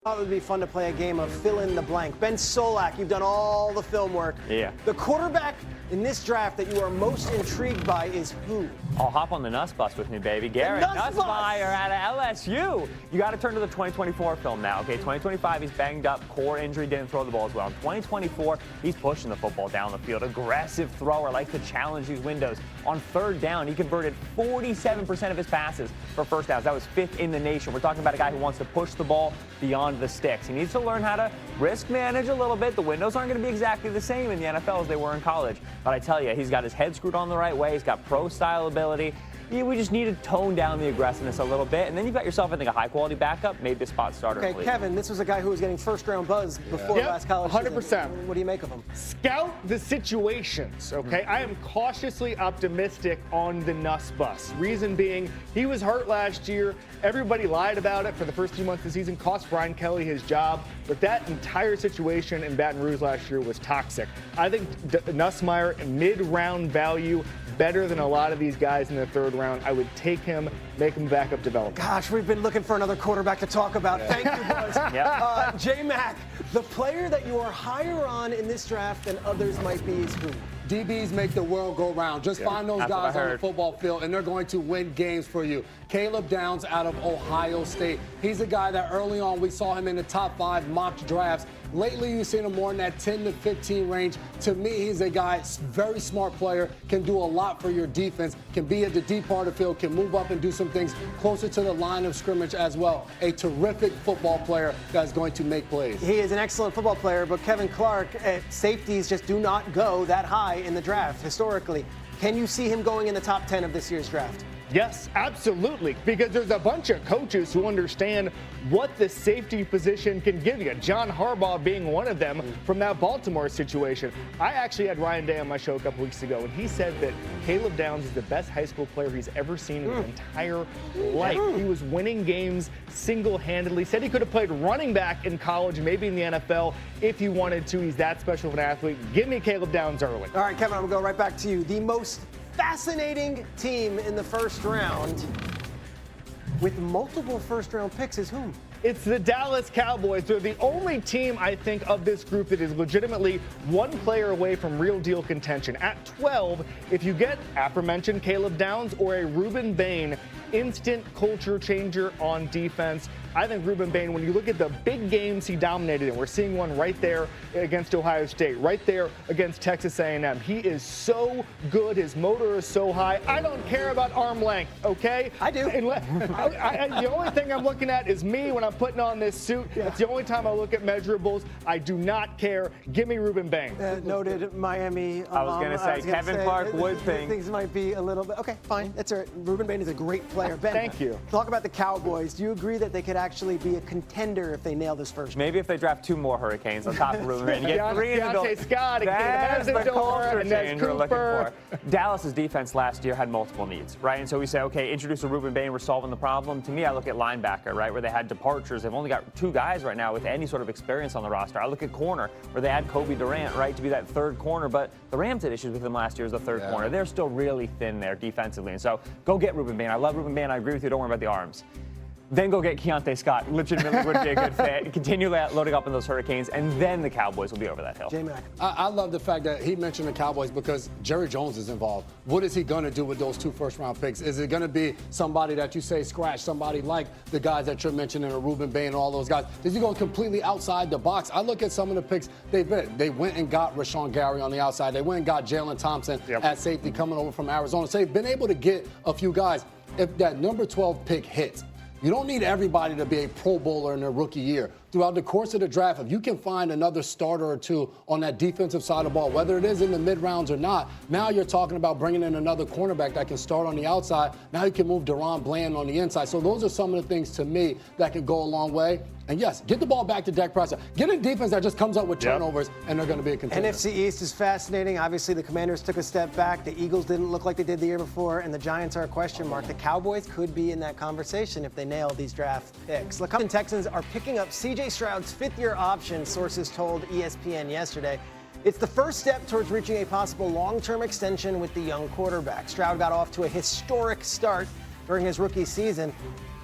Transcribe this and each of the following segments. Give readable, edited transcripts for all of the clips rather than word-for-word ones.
thought it would be fun to play a game of fill in the blank. Ben Solak, you've done all the film work. Yeah. The quarterback in this draft that you are most intrigued by is who? I'll hop on the Nuss bus with me, baby. Garrett Nussmeier out of LSU. You got to turn to the 2024 film now. Okay, 2025, he's banged up, core injury, didn't throw the ball as well. In 2024, he's pushing the football down the field. Aggressive thrower, likes to challenge these windows. On third down, he converted 47% of his passes for first downs. That was 5th in the nation. We're talking about a guy who wants to push the ball beyond the sticks. He needs to learn how to risk manage a little bit. The windows aren't going to be exactly the same in the NFL as they were in college. But I tell you, he's got his head screwed on the right way. He's got pro-style ability. We just need to tone down the aggressiveness a little bit. And then you've got yourself, I think, a high-quality backup, maybe a spot starter. Okay, Kevin, this was a guy who was getting first-round buzz before last college 100%. season. What do you make of him? Scout the situations, okay? I am cautiously optimistic on the Nuss bus. Reason being, he was hurt last year. Everybody lied about it for the first few months of the season, cost Brian Kelly his job. But that entire situation in Baton Rouge last year was toxic. I think Nussmeier, mid-round value, better than a lot of these guys in the third round. I would take him, make him backup development. Gosh, we've been looking for another quarterback to talk about. Thank you, Buzz. J-Mac, the player that you are higher on in this draft than others might be is who? DBs make the world go round. Just find those guys on the football field, and they're going to win games for you. Caleb Downs out of Ohio State. He's a guy that early on we saw him in the top 5 mock drafts. Lately, you've seen him more in that 10 to 15 range. To me, he's a guy, very smart player, can do a lot for your defense, can be at the deep part of the field, can move up and do some things closer to the line of scrimmage as well. A terrific football player that's going to make plays. He is an excellent football player, but Kevin Clark, safeties just do not go that high in the draft historically. Can you see him going in the top 10 of this year's draft? Yes, absolutely, because there's a bunch of coaches who understand what the safety position can give you. John Harbaugh being one of them from that Baltimore situation. I actually had Ryan Day on my show a couple weeks ago, and he said that Caleb Downs is the best high school player he's ever seen in his entire life. He was winning games single-handedly. Said he could have played running back in college, maybe in the NFL, if he wanted to. He's that special of an athlete. Give me Caleb Downs early. All right, Kevin, I'm going to go right back to you. The most fascinating team in the first round with multiple first-round picks is whom? It's the Dallas Cowboys. They're the only team, I think, of this group that is legitimately one player away from real deal contention. At 12, if you get aforementioned Caleb Downs or a Ruben Bain, instant culture changer on defense. I think Ruben Bain, when you look at the big games he dominated in, we're seeing one right there against Ohio State, right there against Texas A&M. He is so good. His motor is so high. I don't care about arm length, okay? I do. The only thing I'm looking at is me when I'm putting on this suit. It's the only time I look at measurables. I do not care. Give me Ruben Bain. Noted Miami. I was going to say Kevin Clark would think. Things might be a little bit. Okay, fine. That's all right. Ruben Bain is a great player. Ben, thank you. Talk about the Cowboys. Do you agree that they could actually be a contender if they nail this first? Maybe if they draft 2 more Hurricanes on top of Ruben Bain. You get 3 in the door. Scott, That's the culture and change we're looking Cooper. for. Dallas's defense last year had multiple needs, right? And so we say, okay, introduce a Ruben Bain, we're solving the problem. To me, I look at linebacker, right, where they had departures. They've only got 2 guys right now with any sort of experience on the roster. I look at corner, where they had Kobe Durant, right, to be that third corner, but the Rams had issues with him last year as the third corner. They're still really thin there defensively. And so go get Ruben Bain. I love Ruben Bain. I agree with you. Don't worry about the arms. Then go get Keontae Scott. Legitimately would be a good fit. Continue loading up on those Hurricanes, and then the Cowboys will be over that hill. J-Mac. I love the fact that he mentioned the Cowboys because Jerry Jones is involved. What is he going to do with those 2 first-round picks? Is it going to be somebody that you say scratch, somebody like the guys that you're mentioning, a Ruben Bain and all those guys? Is he going completely outside the box? I look at some of the picks they've been. They went and got Rashawn Gary on the outside. They went and got Jalen Thompson at safety coming over from Arizona. So they've been able to get a few guys. If that number 12 pick hits, you don't need everybody to be a Pro Bowler in their rookie year. Throughout the course of the draft, if you can find another starter or 2 on that defensive side of the ball, whether it is in the mid-rounds or not, now you're talking about bringing in another cornerback that can start on the outside. Now you can move Deron Bland on the inside. So those are some of the things, to me, that can go a long way. And yes, get the ball back to Dak Prescott. Get a defense that just comes up with turnovers, and they're going to be a contender. NFC East is fascinating. Obviously, the Commanders took a step back. The Eagles didn't look like they did the year before, and the Giants are a question mark. The Cowboys could be in that conversation if they nail these draft picks. The Texans are picking up C.J. Stroud's 5th-year option, sources told ESPN yesterday. It's the first step towards reaching a possible long-term extension with the young quarterback. Stroud got off to a historic start during his rookie season.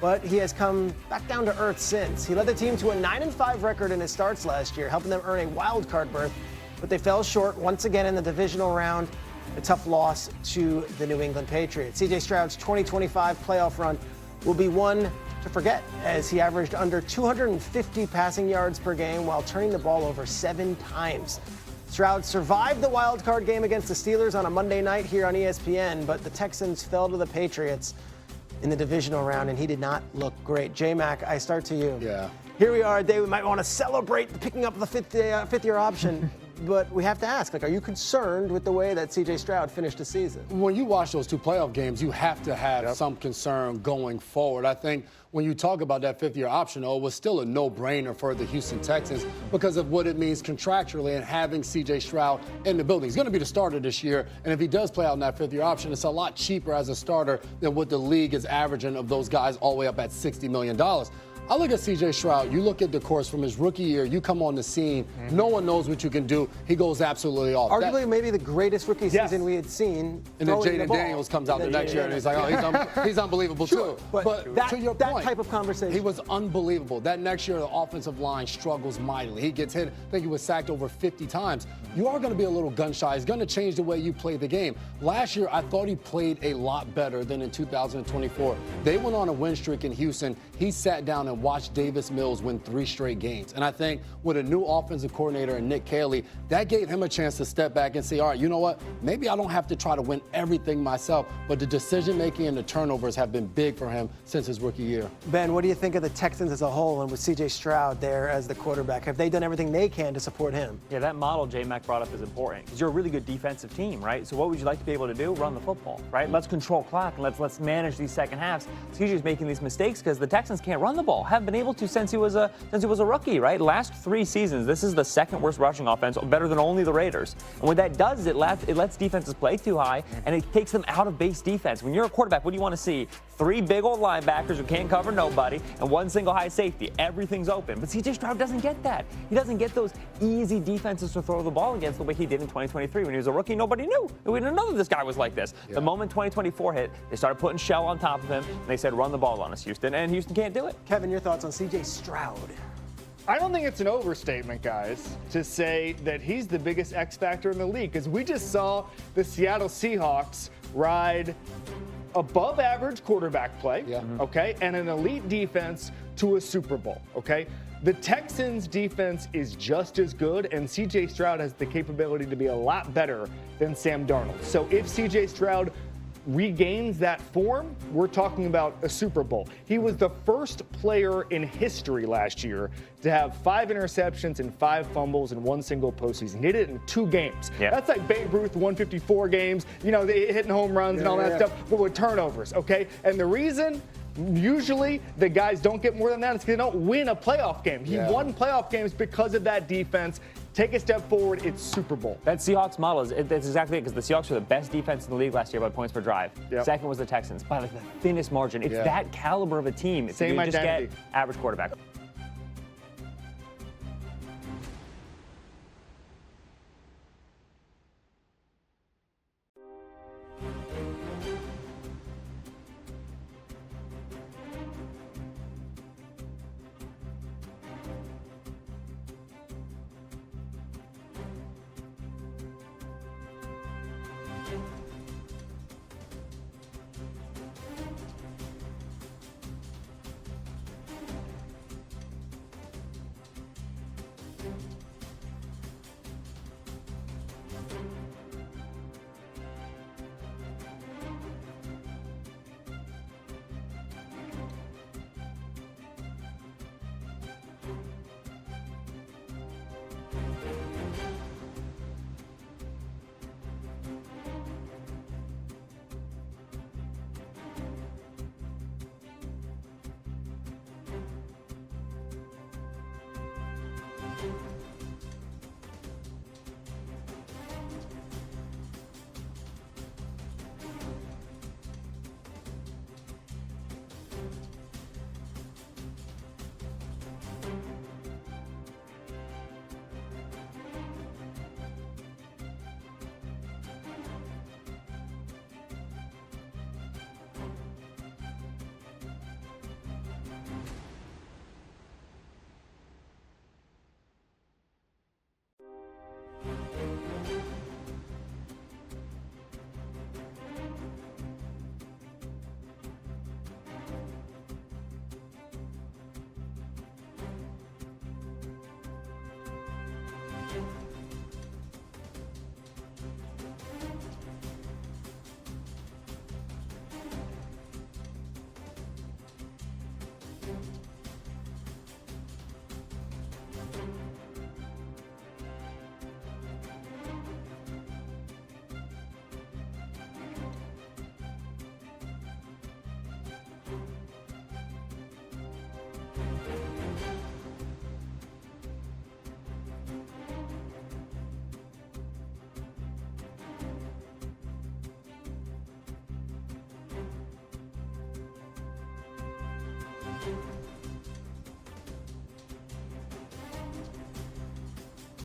but he has come back down to earth since. He led the team to a 9-5 record in his starts last year, helping them earn a wild card berth, but they fell short once again in the divisional round. A tough loss to the New England Patriots. C.J. Stroud's 2025 playoff run will be one to forget, as he averaged under 250 passing yards per game while turning the ball over 7 times. Stroud survived the wild card game against the Steelers on a Monday night here on ESPN, but the Texans fell to the Patriots in the divisional round, and he did not look great. J-Mac, I start to you. Yeah. Here we are a day we might want to celebrate picking up the fifth-year option, but we have to ask, are you concerned with the way that C.J. Stroud finished the season? When you watch those 2 playoff games, you have to have some concern going forward. I think when you talk about that 5th-year option, it was still a no-brainer for the Houston Texans because of what it means contractually and having C.J. Stroud in the building. He's going to be the starter this year, and if he does play out in that 5th-year option, it's a lot cheaper as a starter than what the league is averaging of those guys all the way up at $60 million. I look at C.J. Stroud. You look at the course from his rookie year. You come on the scene. No one knows what you can do. He goes absolutely off. Arguably, maybe the greatest rookie season we had seen. And then Jayden Daniels comes out the next year, and he's like, oh, he's unbelievable too. But to your point, that type of conversation. He was unbelievable. That next year, the offensive line struggles mightily. He gets hit. I think he was sacked over 50 times. You are going to be a little gun shy. It's going to change the way you play the game. Last year, I thought he played a lot better than in 2024. They went on a win streak in Houston. He sat down and watched Davis Mills win 3 straight games. And I think with a new offensive coordinator and Nick Caley, that gave him a chance to step back and say, all right, you know what? Maybe I don't have to try to win everything myself, but the decision-making and the turnovers have been big for him since his rookie year. Ben, what do you think of the Texans as a whole and with C.J. Stroud there as the quarterback? Have they done everything they can to support him? Yeah, that model J-Mac brought up is important because you're a really good defensive team, right? So what would you like to be able to do? Run the football, right? Let's control clock and let's manage these second halves. CJ's making these mistakes because the Texans can't run the ball. Haven't been able to since he was a rookie, right? Last 3 seasons, this is the 2nd worst rushing offense, better than only the Raiders. And what that does is it lets defenses play too high, and it takes them out of base defense. When you're a quarterback, what do you want to see? 3 big old linebackers who can't cover nobody, and 1 single high safety. Everything's open. But C.J. Stroud doesn't get that. He doesn't get those easy defenses to throw the ball against the way he did in 2023. When he was a rookie, nobody knew. We didn't know that this guy was like this. Yeah. The moment 2024 hit, they started putting shell on top of him, and they said, run the ball on us, Houston. And Houston can't do it. Kevin, your thoughts on C.J. Stroud? I don't think it's an overstatement, guys, to say that he's the biggest X factor in the league, because we just saw the Seattle Seahawks ride above average quarterback play, okay, and an elite defense to a Super Bowl, okay? The Texans' defense is just as good, and C.J. Stroud has the capability to be a lot better than Sam Darnold. So if C.J. Stroud regains that form, we're talking about a Super Bowl. He was the first player in history last year to have 5 interceptions and 5 fumbles in 1 single postseason. He did it in 2 games. Yeah. That's like Babe Ruth, 154 games, they hitting home runs and all that stuff, but with turnovers, okay? And the reason usually the guys don't get more than that is because they don't win a playoff game. He won playoff games because of that defense. Take a step forward, it's Super Bowl. That Seahawks model that's exactly it, because the Seahawks were the best defense in the league last year by points per drive. Yep. Second was the Texans by like the thinnest margin. It's that caliber of a team. Same you identity. Just get average quarterback.